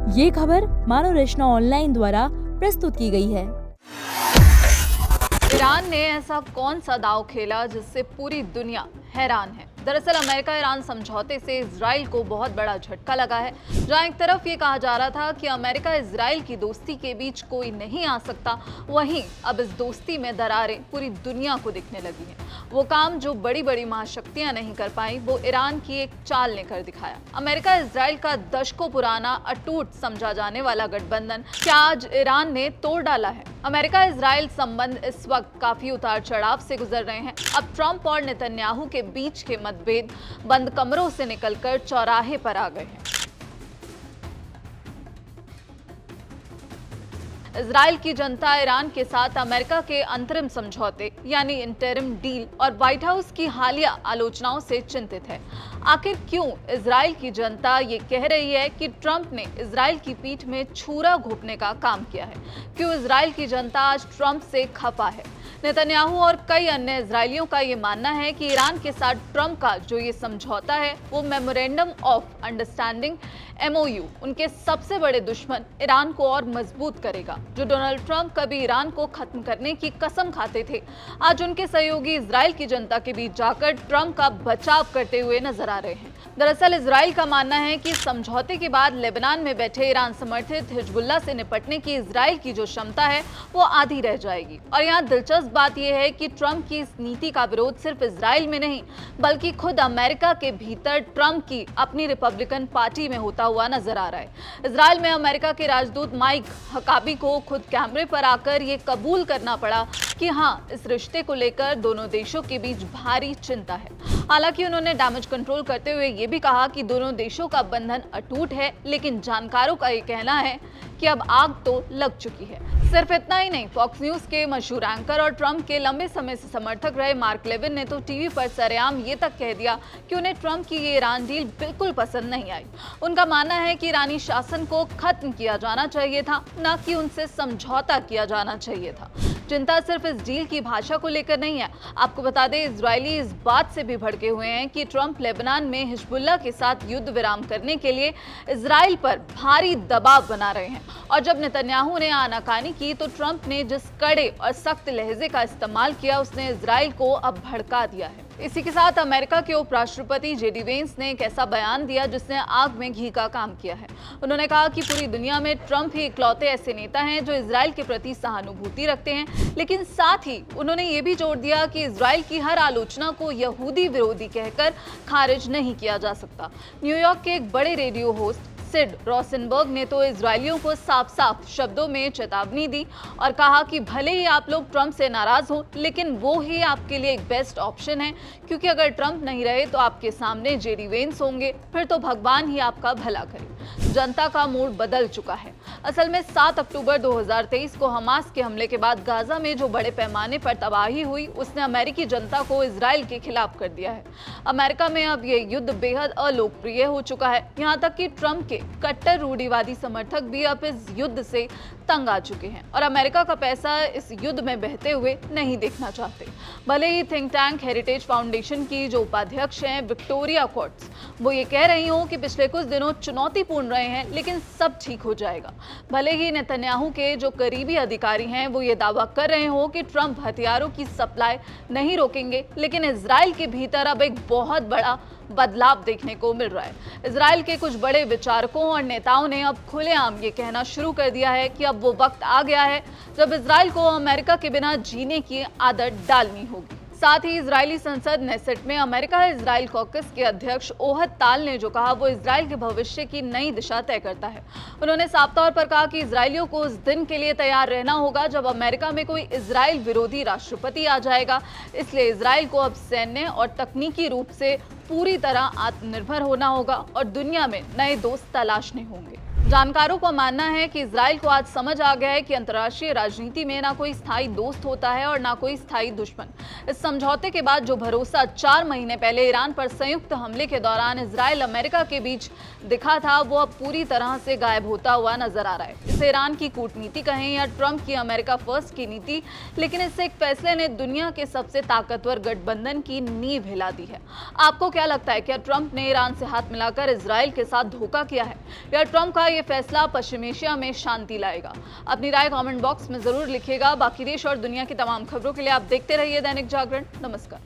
ये खबर मानव रचना ऑनलाइन द्वारा प्रस्तुत की गई है। ईरान ने ऐसा कौन सा दांव खेला जिससे पूरी दुनिया हैरान है। दरअसल अमेरिका ईरान समझौते से इजराइल को बहुत बड़ा झटका लगा है। जहां एक तरफ ये कहा जा रहा था कि अमेरिका इजराइल की दोस्ती के बीच कोई नहीं आ सकता, वहीं अब इस दोस्ती में दरारें पूरी दुनिया को दिखने लगी हैं। वो काम जो बड़ी बड़ी महाशक्तियां नहीं कर पाई, वो ईरान की एक चाल ने कर दिखाया। अमेरिका इजराइल का दशकों पुराना अटूट समझा जाने वाला गठबंधन क्या आज ईरान ने तोड़ डाला है। अमेरिका इजराइल संबंध इस वक्त काफी उतार चढ़ाव से गुजर रहे हैं। अब ट्रंप और नेतन्याहू के बीच के मतभेद बंद कमरों से निकलकर चौराहे पर आ गए हैं। इजराइल की जनता ईरान के साथ अमेरिका के अंतरिम समझौते यानी इंटरिम डील और व्हाइट हाउस की हालिया आलोचनाओं से चिंतित है। आखिर क्यों इजराइल की जनता ये कह रही है कि ट्रंप ने इजराइल की पीठ में छुरा घोंपने का काम किया है? क्यों इजराइल की जनता आज ट्रंप से खफा है? नेतन्याहू और कई अन्य इजरायलियों का ये मानना है कि ईरान के साथ ट्रंप का जो ये समझौता है वो मेमोरेंडम ऑफ अंडरस्टैंडिंग MOU उनके सबसे बड़े दुश्मन ईरान को और मजबूत करेगा। जो डोनाल्ड ट्रंप कभी ईरान को खत्म करने की कसम खाते थे, आज उनके सहयोगी इजराइल की जनता के बीच जाकर ट्रंप का बचाव करते हुए नजर आ रहे हैं। दरअसल इजराइल का मानना है कि समझौते के बाद लेबनान में बैठे ईरान समर्थित हिजबुल्लाह से निपटने की इजराइल की जो क्षमता है वो आधी रह जाएगी। और यहाँ दिलचस्प बात यह है कि ट्रंप की इस नीति का विरोध सिर्फ इजराइल में नहीं बल्कि खुद अमेरिका के भीतर ट्रंप की अपनी रिपब्लिकन पार्टी में होता हुआ नजर आ रहा है। इजराइल में अमेरिका के राजदूत माइक हकाबी को खुद कैमरे पर आकर ये कबूल करना पड़ा कि हाँ, इस रिश्ते को लेकर दोनों देशों के बीच भारी चिंता है। हालांकि उन्होंने डैमेज कंट्रोल करते हुए ये भी कहा कि दोनों देशों का बंधन अटूट है, लेकिन जानकारों का ये कहना है कि अब आग तो लग चुकी है। सिर्फ इतना ही नहीं, फॉक्स न्यूज के मशहूर एंकर और ट्रंप के लंबे समय से समर्थक रहे मार्क लेविन ने तो टीवी पर सरेआम ये तक कह दिया कि उन्हें ट्रंप की ये ईरान डील बिल्कुल पसंद नहीं आई। उनका मानना है कि ईरानी शासन को खत्म किया जाना चाहिए था, न कि उनसे समझौता किया जाना चाहिए था। चिंता सिर्फ इस डील की भाषा को लेकर नहीं है। आपको बता दें, इजरायली इस बात से भी भड़के हुए हैं कि ट्रंप लेबनान में हिजबुल्लाह के साथ युद्ध विराम करने के लिए इजराइल पर भारी दबाव बना रहे हैं। और जब नेतन्याहू ने आनाकानी की तो ट्रंप ने जिस कड़े और सख्त लहजे का इस्तेमाल किया, उसने इजराइल को अब भड़का दिया है। इसी के साथ अमेरिका के उपराष्ट्रपति JD वेंस ने एक ऐसा बयान दिया जिसने आग में घी का काम किया है। उन्होंने कहा कि पूरी दुनिया में ट्रंप ही इकलौते ऐसे नेता हैं जो इजराइल के प्रति सहानुभूति रखते हैं, लेकिन साथ ही उन्होंने ये भी जोड़ दिया कि इजराइल की हर आलोचना को यहूदी विरोधी कहकर खारिज नहीं किया जा सकता। न्यूयॉर्क के एक बड़े रेडियो होस्ट सिड रोसेनबर्ग ने तो इजरायलियों को साफ साफ शब्दों में चेतावनी दी और कहा कि भले ही आप लोग ट्रंप से नाराज हो, लेकिन वो ही आपके लिए एक बेस्ट ऑप्शन है, क्योंकि अगर ट्रंप नहीं रहे तो आपके सामने JD वेंस होंगे, फिर तो भगवान ही आपका भला करे। जनता का मूड बदल चुका है। असल में 7 अक्टूबर 2023 को हमास के हमले के बाद गाजा में जो बड़े पैमाने पर तबाही हुई, उसने अमेरिकी जनता को इजराइल के खिलाफ कर दिया है। अमेरिका में अब ये युद्ध बेहद अलोकप्रिय हो चुका है। यहाँ तक कि ट्रंप के कट्टर रूढ़िवादी समर्थक भी अब इस युद्ध से तंग आ चुके हैं और अमेरिका का पैसा इस युद्ध में बहते हुए नहीं देखना चाहते। भले ही थिंक टैंक हेरिटेज फाउंडेशन की जो उपाध्यक्ष हैं विक्टोरिया कोर्ट्स, वो ये कह रही हूँ कि पिछले कुछ दिनों चुनौतीपूर्ण रहे हैं, लेकिन सब ठीक हो जाएगा। भले ही नेतन्याहू के जो करीबी अधिकारी हैं वो ये दावा कर रहे हो कि ट्रंप हथियारों की सप्लाई नहीं रोकेंगे, लेकिन इजराइल के भीतर अब एक बहुत बड़ा बदलाव देखने को मिल रहा है। इजराइल के कुछ बड़े विचारकों और नेताओं ने अब खुलेआम ये कहना शुरू कर दिया है कि अब वो वक्त आ गया है जब इजराइल को अमेरिका के बिना जीने की आदत डालनी होगी। साथ ही इजरायली संसद नेसेट में अमेरिका इजराइल कॉकस के अध्यक्ष ओहद ताल ने जो कहा वो इजराइल के भविष्य की नई दिशा तय करता है। उन्होंने साफ तौर पर कहा कि इजरायलियों को उस दिन के लिए तैयार रहना होगा जब अमेरिका में कोई इजराइल विरोधी राष्ट्रपति आ जाएगा। इसलिए इजराइल को अब सैन्य और तकनीकी रूप से पूरी तरह आत्मनिर्भर होना होगा और दुनिया में नए दोस्त तलाशने होंगे। जानकारोों का मानना है कि इजराइल को आज समझ आ गया है कि अंतर्राष्ट्रीय राजनीति में ना कोई स्थायी दोस्त होता है और ना कोई स्थायी दुश्मन। इस समझौते के बाद जो भरोसा 4 महीने पहले ईरान पर संयुक्त हमले के दौरान इजराइल अमेरिका के बीच दिखा था, वो अब पूरी तरह से गायब होता हुआ नजर आ रहा है। इसे ईरान की कूटनीति कहें या ट्रंप की अमेरिका फर्स्ट की नीति, लेकिन इससे एक फैसले ने दुनिया के सबसे ताकतवर गठबंधन की नींव हिला दी है। आपको क्या लगता है, क्या ट्रंप ने ईरान से हाथ मिलाकर इजराइल के साथ धोखा किया है या ट्रंप का ये फैसला पश्चिम एशिया में शांति लाएगा? अपनी राय कमेंट बॉक्स में जरूर लिखिएगा। बाकी देश और दुनिया की तमाम खबरों के लिए आप देखते रहिए दैनिक जागरण। नमस्कार।